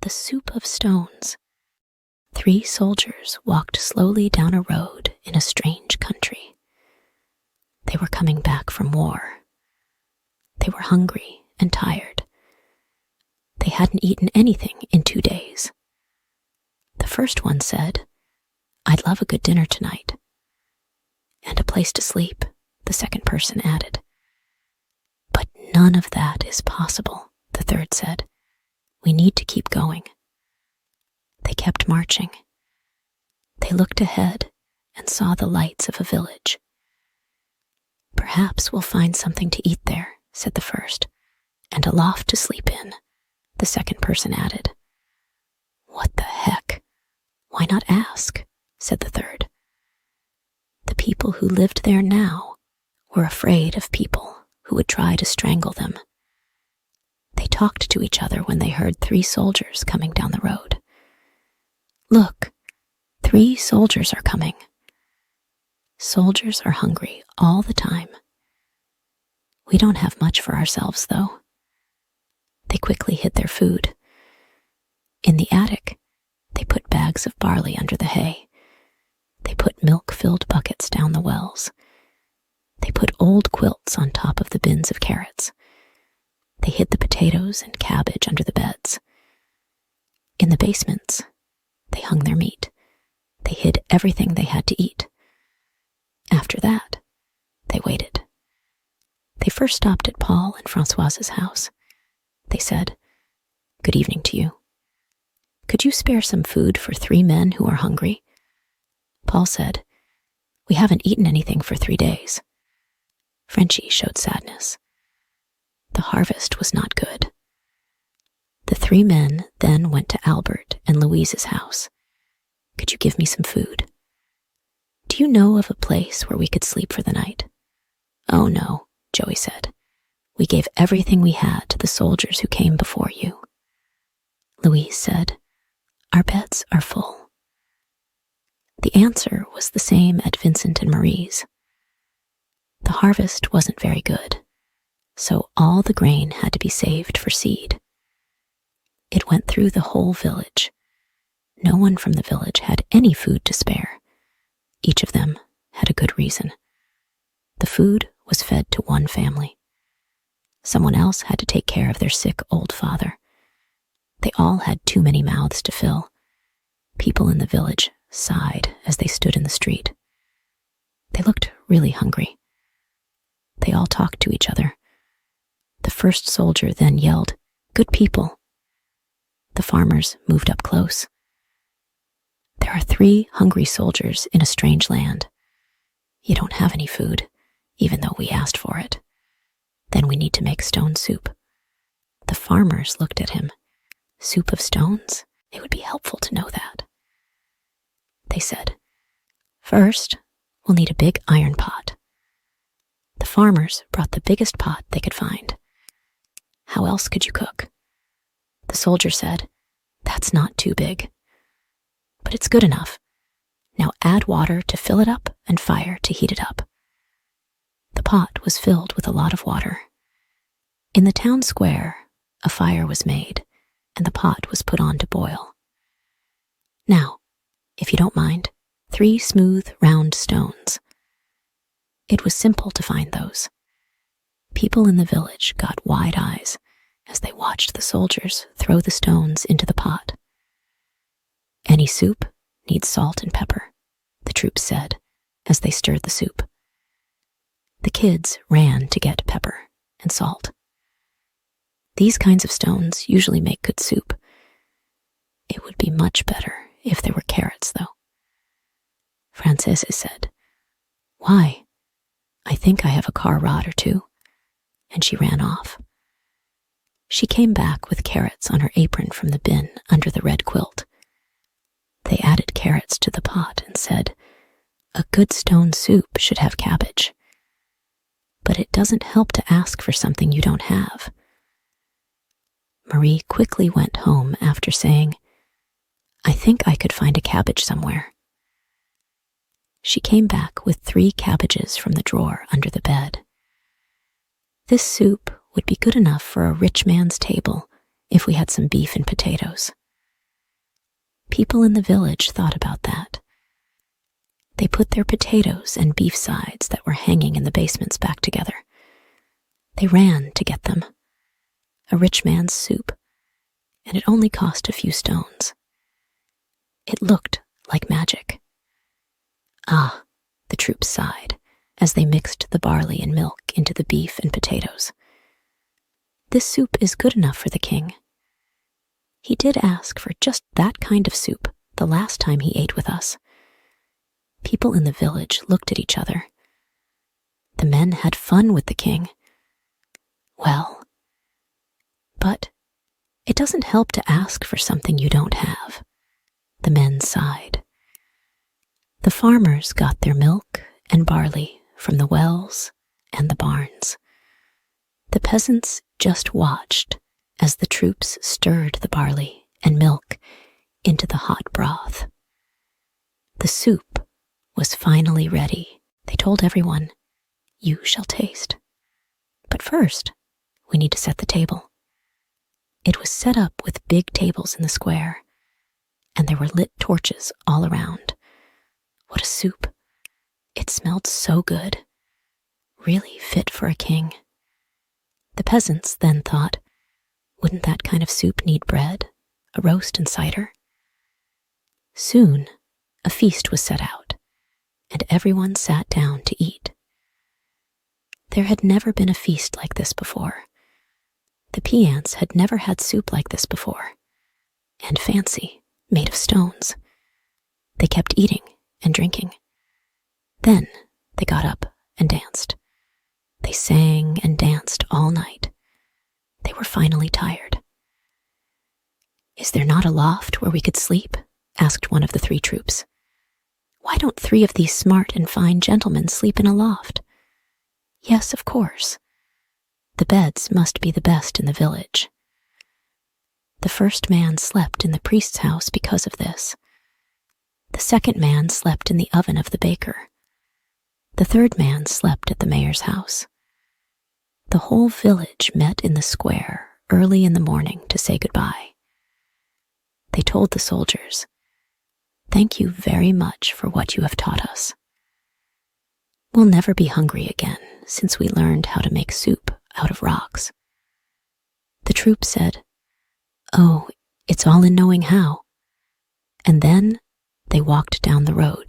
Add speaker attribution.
Speaker 1: The soup of stones. 3 soldiers walked slowly down a road in a strange country. They were coming back from war. They were hungry and tired. They hadn't eaten anything in 2 days. The first one said, "I'd love a good dinner tonight." "And a place to sleep," the second person added. "But none of that is possible," the third said. "We need to keep going." They kept marching. They looked ahead and saw the lights of a village. "Perhaps we'll find something to eat there," said the first, "and a loft to sleep in," the second person added. "What the heck? Why not ask?" said the third. The people who lived there now were afraid of people who would try to strangle them. They talked to each other when they heard 3 soldiers coming down the road. "Look, 3 soldiers are coming." Soldiers are hungry all the time. We don't have much for ourselves, though. They quickly hid their food. In the attic, they put bags of barley under the hay. They put milk-filled buckets down the wells. They put old quilts on top of the bins of carrots. They hid the potatoes and cabbage under the beds. In the basements, they hung their meat. They hid everything they had to eat. After that, they waited. They first stopped at Paul and Françoise's house. They said, "Good evening to you. Could you spare some food for 3 men who are hungry?" Paul said, "We haven't eaten anything for 3 days." Frenchie showed sadness. The harvest was not good. The 3 men then went to Albert and Louise's house. "Could you give me some food?" "Do you know of a place where we could sleep for the night?" "Oh no," Joey said. "We gave everything we had to the soldiers who came before you." Louise said, "Our beds are full." The answer was the same at Vincent and Marie's. The harvest wasn't very good, so all the grain had to be saved for seed. It went through the whole village. No one from the village had any food to spare. Each of them had a good reason. The food was fed to one family. Someone else had to take care of their sick old father. They all had too many mouths to fill. People in the village sighed as they stood in the street. They looked really hungry. They all talked to each other. The first soldier then yelled, "Good people." The farmers moved up close. "There are 3 hungry soldiers in a strange land. You don't have any food, even though we asked for it. Then we need to make stone soup." The farmers looked at him. "Soup of stones? It would be helpful to know that." They said, "First, we'll need a big iron pot." The farmers brought the biggest pot they could find. "How else could you cook?" The soldier said, "That's not too big. But it's good enough. Now add water to fill it up and fire to heat it up." The pot was filled with a lot of water. In the town square, a fire was made, and the pot was put on to boil. "Now, if you don't mind, 3 smooth, round stones." It was simple to find those. People in the village got wide eyes as they watched the soldiers throw the stones into the pot. "Any soup needs salt and pepper," the troops said as they stirred the soup. The kids ran to get pepper and salt. These kinds of stones usually make good soup. It would be much better if there were carrots, though. Francesa said, "Why? I think I have a car rod or 2. And she ran off. She came back with carrots on her apron from the bin under the red quilt. They added carrots to the pot and said, "A good stone soup should have cabbage. But it doesn't help to ask for something you don't have." Marie quickly went home after saying, "I think I could find a cabbage somewhere." She came back with 3 cabbages from the drawer under the bed. This soup would be good enough for a rich man's table if we had some beef and potatoes. people in the village thought about that. They put their potatoes and beef sides that were hanging in the basements back together. They ran to get them. A rich man's soup, and it only cost a few stones. It looked like magic. Ah, the troops sighed as they mixed the barley and milk into the beef and potatoes. This soup is good enough for the king. He did ask for just that kind of soup the last time he ate with us. People in the village looked at each other. The men had fun with the king. Well, but it doesn't help to ask for something you don't have. The men sighed. The farmers got their milk and barley from the wells and the barns. The peasants just watched as the troops stirred the barley and milk into the hot broth. The soup was finally ready. They told everyone, "You shall taste. But first, we need to set the table." It was set up with big tables in the square, and there were lit torches all around. What a soup! It smelled so good, really fit for a king. The peasants then thought, wouldn't that kind of soup need bread, a roast and cider? Soon, a feast was set out, and everyone sat down to eat. There had never been a feast like this before. The Peants had never had soup like this before, and fancy, made of stones. They kept eating and drinking. Then they got up and danced. They sang and danced all night. They were finally tired. "Is there not a loft where we could sleep?" asked one of the 3 troops. "Why don't 3 of these smart and fine gentlemen sleep in a loft?" "Yes, of course. The beds must be the best in the village." The first man slept in the priest's house because of this. The second man slept in the oven of the baker. The third man slept at the mayor's house. The whole village met in the square early in the morning to say goodbye. They told the soldiers, "Thank you very much for what you have taught us. We'll never be hungry again since we learned how to make soup out of rocks." The troop said, "Oh, it's all in knowing how." And then they walked down the road